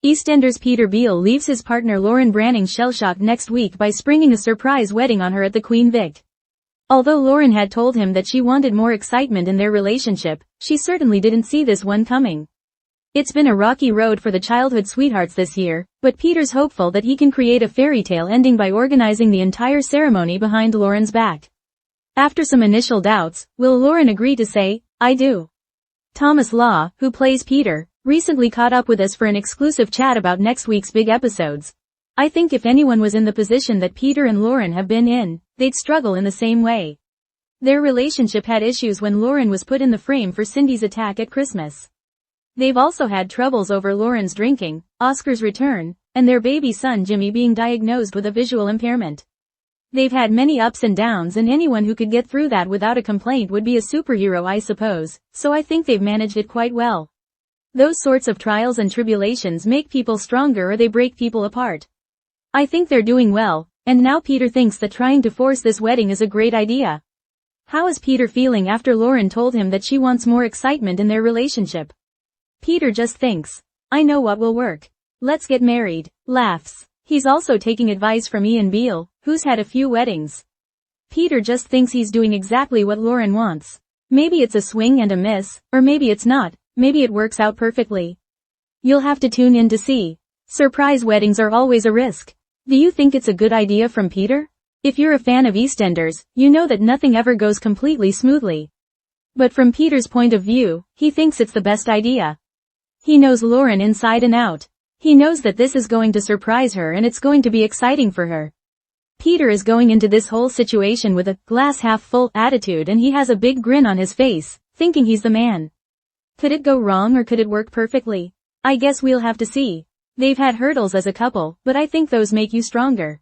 EastEnders Peter Beale leaves his partner Lauren Branning shell-shocked next week by springing a surprise wedding on her at the Queen Vic. Although Lauren had told him that she wanted more excitement in their relationship, she certainly didn't see this one coming. It's been a rocky road for the childhood sweethearts this year, but Peter's hopeful that he can create a fairy tale ending by organizing the entire ceremony behind Lauren's back. After some initial doubts, will Lauren agree to say, "I do"? Thomas Law, who plays Peter, recently caught up with us for an exclusive chat about next week's big episodes. "I think if anyone was in the position that Peter and Lauren have been in, they'd struggle in the same way. Their relationship had issues when Lauren was put in the frame for Cindy's attack at Christmas. They've also had troubles over Lauren's drinking, Oscar's return, and their baby son Jimmy being diagnosed with a visual impairment. They've had many ups and downs, and anyone who could get through that without a complaint would be a superhero, I suppose, so I think they've managed it quite well. Those sorts of trials and tribulations make people stronger or they break people apart. I think they're doing well, and now Peter thinks that trying to force this wedding is a great idea." How is Peter feeling after Lauren told him that she wants more excitement in their relationship? Peter just thinks, "I know what will work. Let's get married." Laughs. He's also taking advice from Ian Beale, who's had a few weddings. Peter just thinks he's doing exactly what Lauren wants. Maybe it's a swing and a miss, or maybe it's not, maybe it works out perfectly. You'll have to tune in to see. Surprise weddings are always a risk. Do you think it's a good idea from Peter? If you're a fan of EastEnders, you know that nothing ever goes completely smoothly. But from Peter's point of view, he thinks it's the best idea. He knows Lauren inside and out. He knows that this is going to surprise her and it's going to be exciting for her. Peter is going into this whole situation with a glass-half-full attitude, and he has a big grin on his face, thinking he's the man. Could it go wrong or could it work perfectly? I guess we'll have to see. They've had hurdles as a couple, but I think those make you stronger.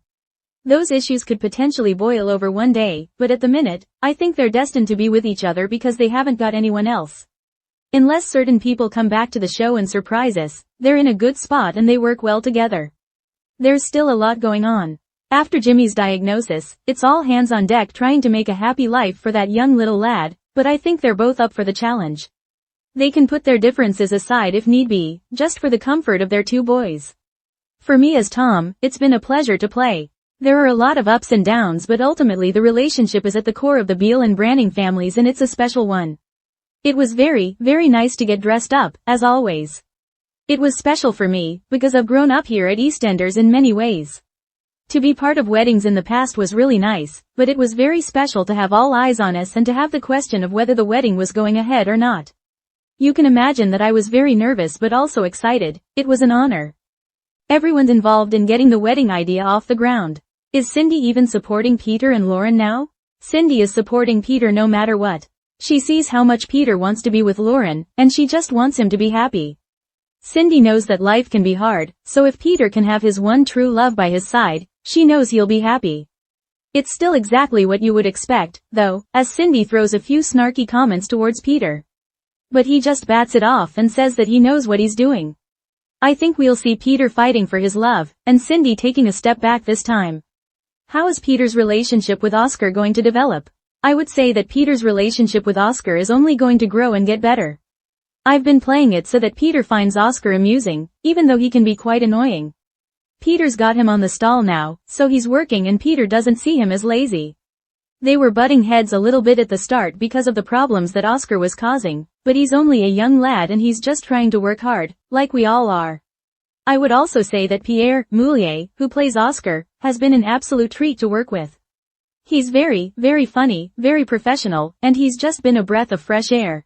Those issues could potentially boil over one day, but at the minute, I think they're destined to be with each other because they haven't got anyone else. Unless certain people come back to the show and surprise us, they're in a good spot and they work well together. There's still a lot going on. After Jimmy's diagnosis, it's all hands on deck trying to make a happy life for that young little lad, but I think they're both up for the challenge. They can put their differences aside if need be, just for the comfort of their two boys. For me as Tom, it's been a pleasure to play. There are a lot of ups and downs, but ultimately the relationship is at the core of the Beale and Branning families, and it's a special one. It was very, very nice to get dressed up, as always. It was special for me, because I've grown up here at EastEnders in many ways. To be part of weddings in the past was really nice, but it was very special to have all eyes on us and to have the question of whether the wedding was going ahead or not. You can imagine that I was very nervous but also excited. It was an honor. Everyone's involved in getting the wedding idea off the ground. Is Cindy even supporting Peter and Lauren now? Cindy is supporting Peter no matter what. She sees how much Peter wants to be with Lauren, and she just wants him to be happy. Cindy knows that life can be hard, so if Peter can have his one true love by his side, she knows he'll be happy. It's still exactly what you would expect, though, as Cindy throws a few snarky comments towards Peter. But he just bats it off and says that he knows what he's doing. I think we'll see Peter fighting for his love, and Cindy taking a step back this time. How is Peter's relationship with Oscar going to develop? I would say that Peter's relationship with Oscar is only going to grow and get better. I've been playing it so that Peter finds Oscar amusing, even though he can be quite annoying. Peter's got him on the stall now, so he's working and Peter doesn't see him as lazy. They were butting heads a little bit at the start because of the problems that Oscar was causing, but he's only a young lad and he's just trying to work hard, like we all are. I would also say that Pierre Moulier, who plays Oscar, has been an absolute treat to work with. He's very, very funny, very professional, and he's just been a breath of fresh air.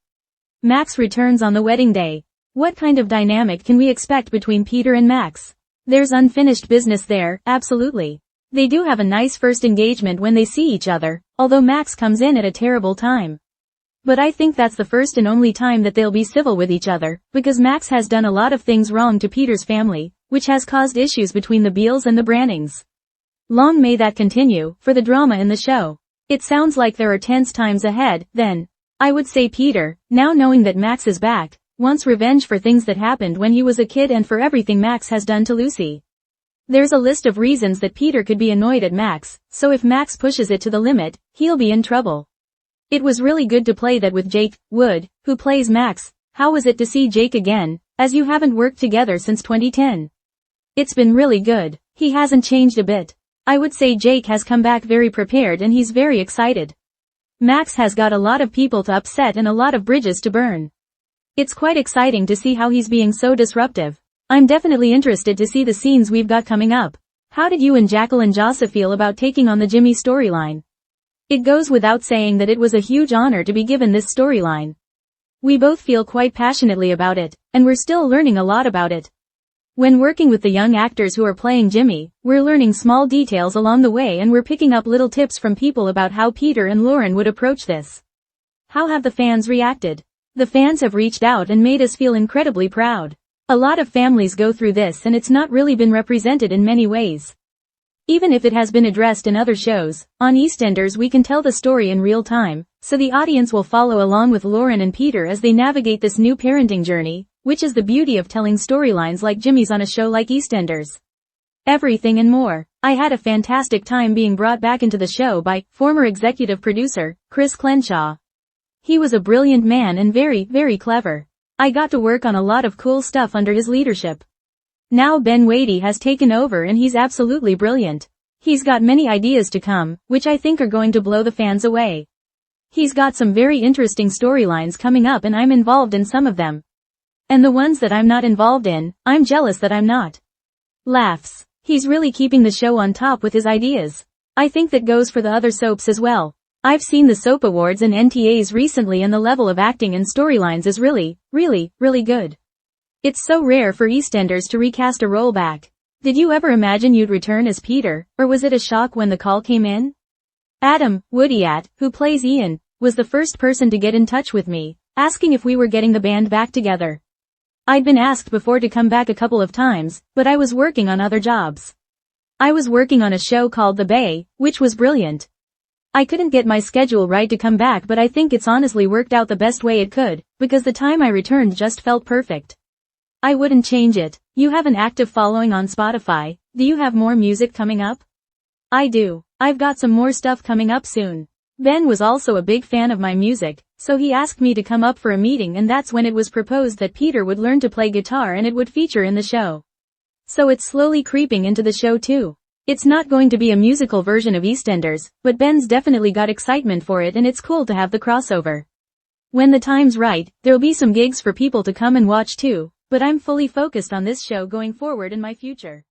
Max returns on the wedding day. What kind of dynamic can we expect between Peter and Max? There's unfinished business there, absolutely. They do have a nice first engagement when they see each other, although Max comes in at a terrible time. But I think that's the first and only time that they'll be civil with each other, because Max has done a lot of things wrong to Peter's family, which has caused issues between the Beales and the Brannings. Long may that continue, for the drama in the show. It sounds like there are tense times ahead, then. I would say Peter, now knowing that Max is back, wants revenge for things that happened when he was a kid and for everything Max has done to Lucy. There's a list of reasons that Peter could be annoyed at Max, so if Max pushes it to the limit, he'll be in trouble. It was really good to play that with Jake Wood, who plays Max. How was it to see Jake again? as you haven't worked together since 2010. It's been really good. He hasn't changed a bit. I would say Jake has come back very prepared and he's very excited. Max has got a lot of people to upset and a lot of bridges to burn. It's quite exciting to see how he's being so disruptive. I'm definitely interested to see the scenes we've got coming up. How did you and Jacqueline Jossa feel about taking on the Jimmy storyline? It goes without saying that it was a huge honor to be given this storyline. We both feel quite passionately about it, and we're still learning a lot about it. When working with the young actors who are playing Jimmy, we're learning small details along the way and we're picking up little tips from people about how Peter and Lauren would approach this. How have the fans reacted? The fans have reached out and made us feel incredibly proud. A lot of families go through this and it's not really been represented in many ways. Even if it has been addressed in other shows, on EastEnders we can tell the story in real time, so the audience will follow along with Lauren and Peter as they navigate this new parenting journey, which is the beauty of telling storylines like Jimmy's on a show like EastEnders. Everything and more. I had a fantastic time being brought back into the show by former executive producer, Chris Clenshaw. He was a brilliant man and very, very clever. I got to work on a lot of cool stuff under his leadership. Now Ben Wadey has taken over and he's absolutely brilliant. He's got many ideas to come, which I think are going to blow the fans away. He's got some very interesting storylines coming up and I'm involved in some of them. And the ones that I'm not involved in, I'm jealous that I'm not. Laughs. He's really keeping the show on top with his ideas. I think that goes for the other soaps as well. I've seen the soap awards and NTAs recently and the level of acting and storylines is really, really, really good. It's so rare for EastEnders to recast a role back. Did you ever imagine you'd return as Peter, or was it a shock when the call came in? Adam Woodyat, who plays Ian, was the first person to get in touch with me, asking if we were getting the band back together. I'd been asked before to come back a couple of times, but I was working on other jobs. I was working on a show called The Bay, which was brilliant. I couldn't get my schedule right to come back, but I think it's honestly worked out the best way it could, because the time I returned just felt perfect. I wouldn't change it. You have an active following on Spotify. Do you have more music coming up? I do. I've got some more stuff coming up soon. Ben was also a big fan of my music, so he asked me to come up for a meeting and that's when it was proposed that Peter would learn to play guitar and it would feature in the show. So it's slowly creeping into the show too. It's not going to be a musical version of EastEnders, but Ben's definitely got excitement for it and it's cool to have the crossover. When the time's right, there'll be some gigs for people to come and watch too, but I'm fully focused on this show going forward in my future.